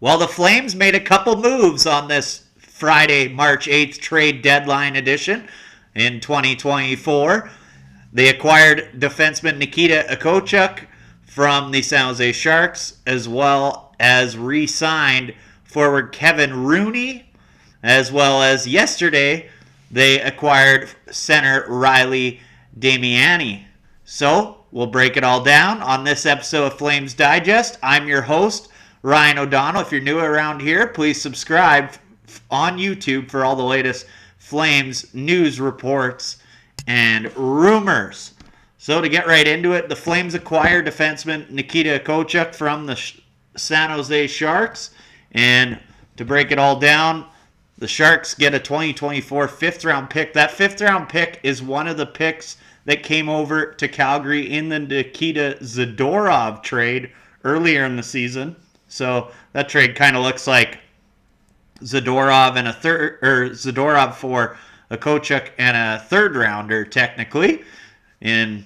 Well, the Flames made a couple moves on this Friday, March 8th trade deadline edition in 2024. They acquired defenseman Nikita Okhotiuk from the San Jose Sharks, as well as re-signed forward Kevin Rooney, as well as yesterday they acquired center Riley Damiani. So we'll break it all down on this episode of Flames Digest. I'm your host, Ryan O'Donnell. If you're new around here, please subscribe on YouTube for all the latest Flames news reports and rumors. So to get right into it, the Flames acquired defenseman Nikita Okhotiuk from the San Jose Sharks. And to break it all down, the Sharks get a 2024 fifth-round pick. That fifth-round pick is one of the picks that came over to Calgary in the Nikita Zadorov trade earlier in the season. So that trade kind of looks like Zadorov and Zadorov for Okhotiuk and a third rounder technically. And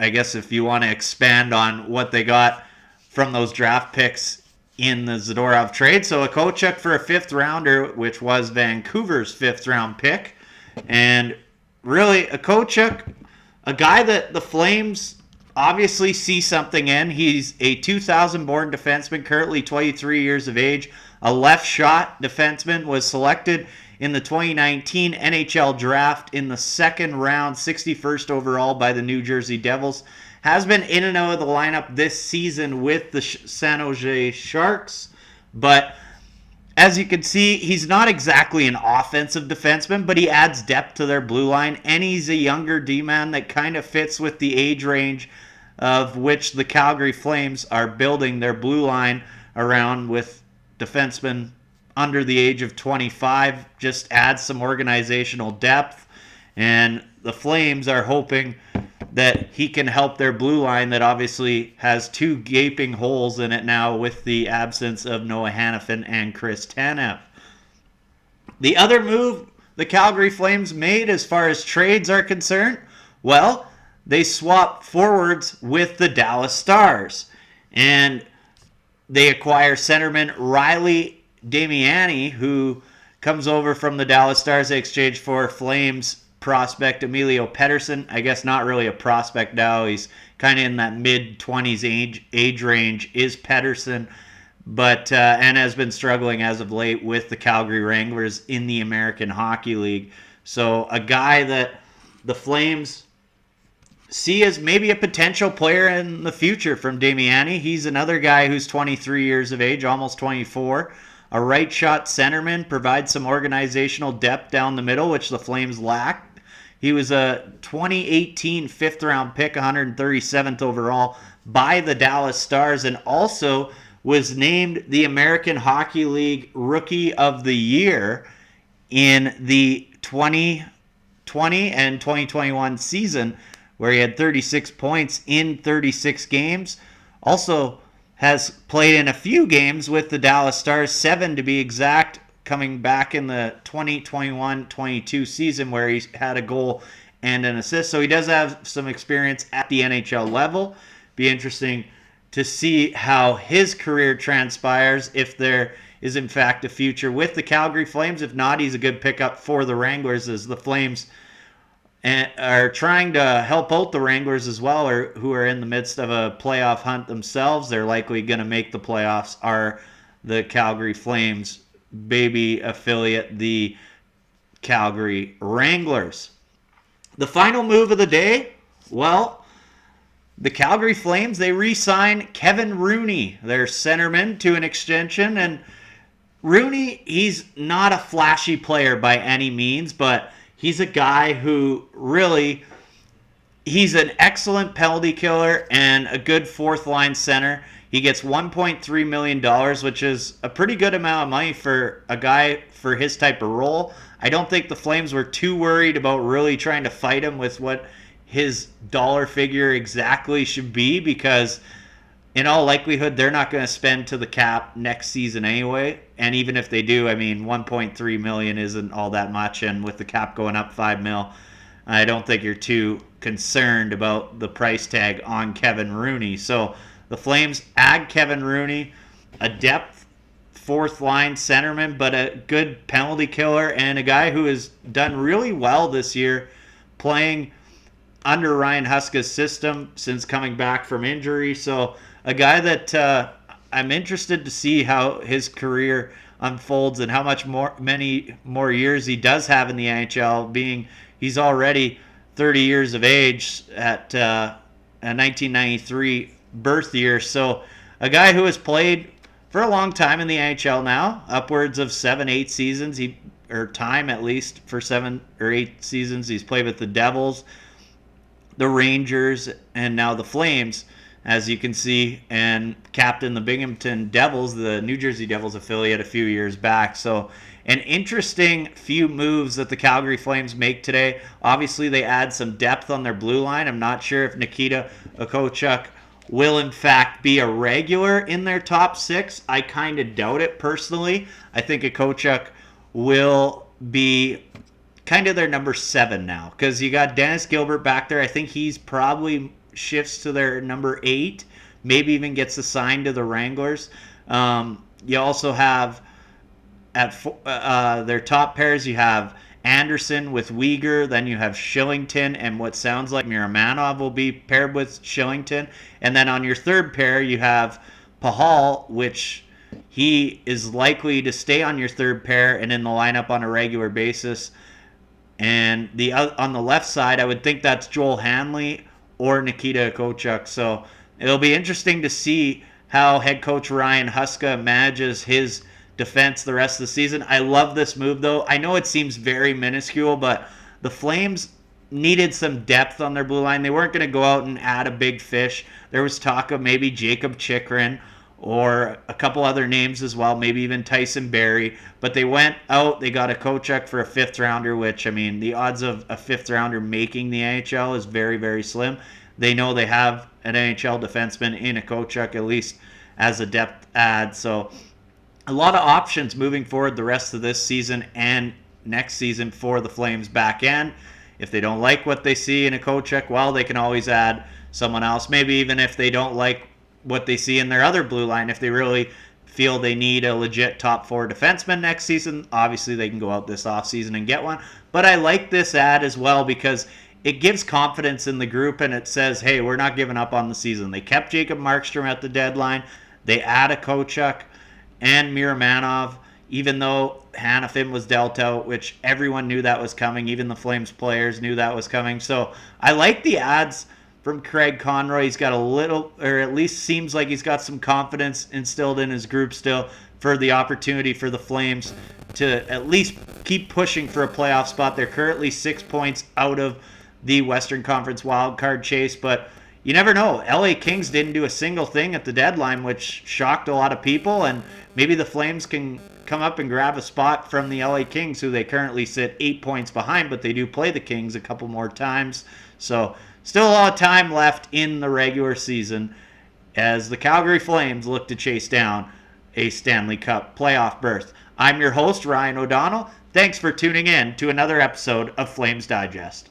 I guess if you want to expand on what they got from those draft picks in the Zadorov trade. So Okhotiuk for a fifth rounder, which was Vancouver's fifth round pick. And really, Okhotiuk, a guy that the Flames obviously see something in. He's a 2000 born defenseman, currently 23 years of age, a left shot defenseman, was selected in the 2019 NHL draft in the second round, 61st overall by the New Jersey Devils. Has been in and out of the lineup this season with the San Jose Sharks, but as you can see, he's not exactly an offensive defenseman, but he adds depth to their blue line, and he's a younger D-man that kind of fits with the age range of which the Calgary Flames are building their blue line around, with defensemen under the age of 25. Just adds some organizational depth, and the Flames are hoping that he can help their blue line that obviously has two gaping holes in it now with the absence of Noah Hanifin and Chris Tanev. The other move the Calgary Flames made as far as trades are concerned, well, they swapped forwards with the Dallas Stars. And they acquire centerman Riley Damiani, who comes over from the Dallas Stars. They exchanged for Flames prospect Emilio Pettersson. I guess not really a prospect now. He's kind of in that mid-20s age range, is Pettersson, but and has been struggling as of late with the Calgary Wranglers in the American Hockey League. So a guy that the Flames see as maybe a potential player in the future from Damiani. He's another guy who's 23 years of age, almost 24. A right shot centerman, provides some organizational depth down the middle, which the Flames lack. He was a 2018 fifth round pick, 137th overall by the Dallas Stars, and also was named the American Hockey League Rookie of the Year in the 2020 and 2021 season, where he had 36 points in 36 games. Also has played in a few games with the Dallas Stars, 7 to be exact, coming back in the 2021-22 season where he had a goal and an assist. So he does have some experience at the NHL level. Be interesting to see how his career transpires, if there is in fact a future with the Calgary Flames. If not, he's a good pickup for the Wranglers, as the Flames are trying to help out the Wranglers as well, or who are in the midst of a playoff hunt themselves. They're likely going to make the playoffs, are the Calgary Flames baby affiliate, the Calgary Wranglers. The final move of the day, well, the Calgary Flames, they re-sign Kevin Rooney, their centerman, to an extension. And Rooney, he's not a flashy player by any means, but he's a guy who really, he's an excellent penalty killer and a good fourth line center. He gets $1.3 million, which is a pretty good amount of money for a guy for his type of role. I don't think the Flames were too worried about really trying to fight him with what his dollar figure exactly should be, because in all likelihood, they're not going to spend to the cap next season anyway. And even if they do, I mean, $1.3 million isn't all that much. And with the cap going up $5 million, I don't think you're too concerned about the price tag on Kevin Rooney. So the Flames add Kevin Rooney, a depth fourth line centerman, but a good penalty killer and a guy who has done really well this year playing under Ryan Huska's system since coming back from injury. So a guy that I'm interested to see how his career unfolds and how many more years he does have in the NHL, being he's already 30 years of age at a 1993 birth year. So a guy who has played for a long time in the NHL now, upwards of 7-8 seasons, or time at least for 7 or 8 seasons. He's played with the Devils, the Rangers, and now the Flames, as you can see, and captained the Binghamton Devils, the New Jersey Devils affiliate, a few years back. So an interesting few moves that the Calgary Flames make today. Obviously, they add some depth on their blue line. I'm not sure if Nikita Okhotiuk will, in fact, be a regular in their top 6. I kind of doubt it, personally. I think Okhotiuk will be kind of their number 7 now, because you got Dennis Gilbert back there. I think he's probably shifts to their number 8, maybe even gets assigned to the Wranglers. You also have at their top pairs, you have Andersson with Weegar, then you have Shillington, and what sounds like Miramanov will be paired with Shillington. And then on your third pair, you have Pahal, which he is likely to stay on your third pair and in the lineup on a regular basis. And on the left side, I would think that's Joel Hanley or Nikita Okhotiuk. So it'll be interesting to see how head coach Ryan Huska manages his defense the rest of the season. I love this move, though. I know it seems very minuscule, but the Flames needed some depth on their blue line. They weren't going to go out and add a big fish. There was talk of maybe Jacob Chikrin or a couple other names as well, maybe even Tyson Barrie. But they went out, they got a Okhotiuk for a 5th rounder, which, I mean, the odds of a 5th rounder making the NHL is very, very slim. They know they have an NHL defenseman in Okhotiuk, at least as a depth add. So a lot of options moving forward the rest of this season and next season for the Flames back end. If they don't like what they see in Okhotiuk, well, they can always add someone else. Maybe even if they don't like what they see in their other blue line, if they really feel they need a legit top 4 defenseman next season, obviously they can go out this offseason and get one. But I like this ad as well because it gives confidence in the group, and it says, hey, we're not giving up on the season. They kept Jacob Markstrom at the deadline. They add Okhotiuk and Miramanov, even though Hanifin was dealt out, which everyone knew that was coming. Even the Flames players knew that was coming. So I like the ads from Craig Conroy. He's got a little, or at least seems like he's got some confidence instilled in his group still for the opportunity for the Flames to at least keep pushing for a playoff spot. They're currently 6 points out of the Western Conference wildcard chase, but you never know. LA Kings didn't do a single thing at the deadline, which shocked a lot of people, and maybe the Flames can come up and grab a spot from the LA Kings, who they currently sit 8 points behind, but they do play the Kings a couple more times. So still a lot of time left in the regular season as the Calgary Flames look to chase down a Stanley Cup playoff berth. I'm your host, Ryan O'Donnell. Thanks for tuning in to another episode of Flames Digest.